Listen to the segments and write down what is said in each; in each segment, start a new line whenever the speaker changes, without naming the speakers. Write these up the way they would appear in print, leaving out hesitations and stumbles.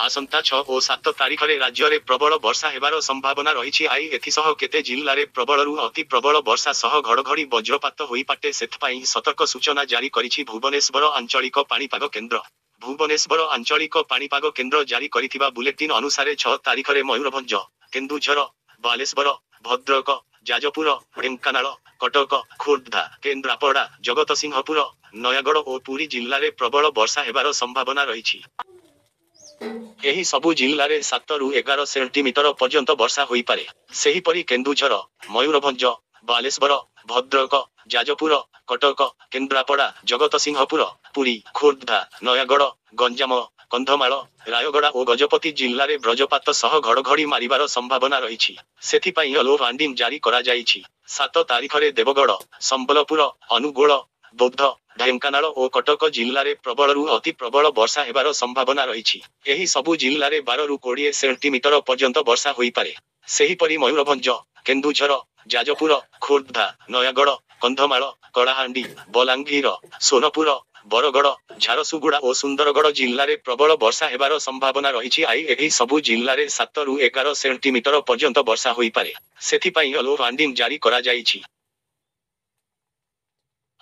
आसंता 6 और 7 तारिखरे राज्य प्रबल वर्षा हेबार संभावना रही। आई एथिसह केते जिल्लारे प्रबलरू अति प्रबल वर्षा सह घड़घड़ी वज्रपात होइपाटे सेथपाई सतर्क सूचना जारी करिछि भुवनेश्वर आंचलिक पाणीपाग केन्द्र। भुवनेश्वर आंचलिक पाणीपाग केन्द्र जारी करिथिबा बुलेटिन अनुसार 6 तारिखरे मयूरभंज, केन्दुझर, बालेश्वर, भद्रक, जाजपुर, ढेंकानाल, कटक, खोर्धा, केन्द्रापड़ा, जगतसिंहपुर, नयागढ़ और पुरी जिल्लारे प्रबल वर्षा हेबार संभावना रही। एही सबु जिल्लारे 7 रु 11 सेंटीमीटर पर्यंत वर्षा होई पारे। सेहीपरि केन्दुझर, मयूरभंज, बालेश्वर, भद्रक, जाजपुर, कटक, केन्द्रापड़ा, जगतसिंहपुर, पुरी, खोर्धा, नयागढ़, गंजाम, कंधमाल, रायगड़ा और गजपति जिल्लारे ब्रजपात सह घड़घड़ी मारिबार संभावना रही। सेथिपाई येलो वार्निंग जारी करा जाइछि। 7 तारिखरे देवगढ़, संबलपुर, अनुगोल, बौद्ध, ढेंकानाल और कटक जिल्लारे प्रबलरू अति प्रबल वर्षा हेबार संभावना रही। एही सबु जिल्लारे 12 रु 20 सेंटीमीटर पर्यंत वर्षा होई पारे। सेहीपरि मयूरभंज, केन्दुझर, जाजपुर, खोर्धा, नयागढ़, कंधमाल, कलाहांडी, बलांगीर, सोनपुर, बरगढ़, झारसुगुड़ा और सुंदरगढ़ जिल्लारे प्रबल वर्षा हेबार संभावना रही। आई एही सबु जिल्लारे 7 रु 11 सेंटीमीटर पर्यंत वर्षा होई पारे। सेथिपाई येलो वार्निंग जारी करा जाइछि।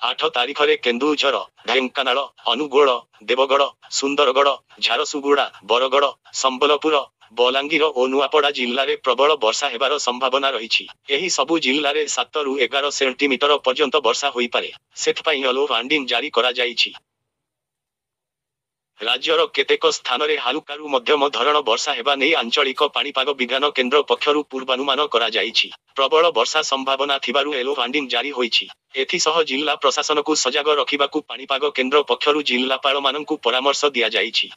8 तारिखरे केन्दुझर, ढेंकानाल, अनुगोल, देवगढ़, सुंदरगढ़, झारसुगुड़ा, बरगढ़, संबलपुर, बलांगीर और नुआपड़ा जिल्लारे प्रबल वर्षा हेबार संभावना रही। एही सबु जिल्लारे 7 रु 11 सेंटीमीटर पर्यंत वर्षा होई पारे। सेथपाई येलो वार्निंग जारी करा जाइछि। राज्यर केतेक स्थान में हालुकारु मध्यम धरण वर्षा हेबा नै आंचलिक पाणीपाग विज्ञान केन्द्र पक्षरु पूर्वानुमान करा जाइछि। प्रबल वर्षा संभावना थिबारु येलो वार्निंग जारी होइछि। एथिसह जिल्ला प्रशासन को सजग रखिबाकू पाणीपाग केन्द्र पक्षरु जिल्लापाल माननकू परामर्श दिया जाइछि।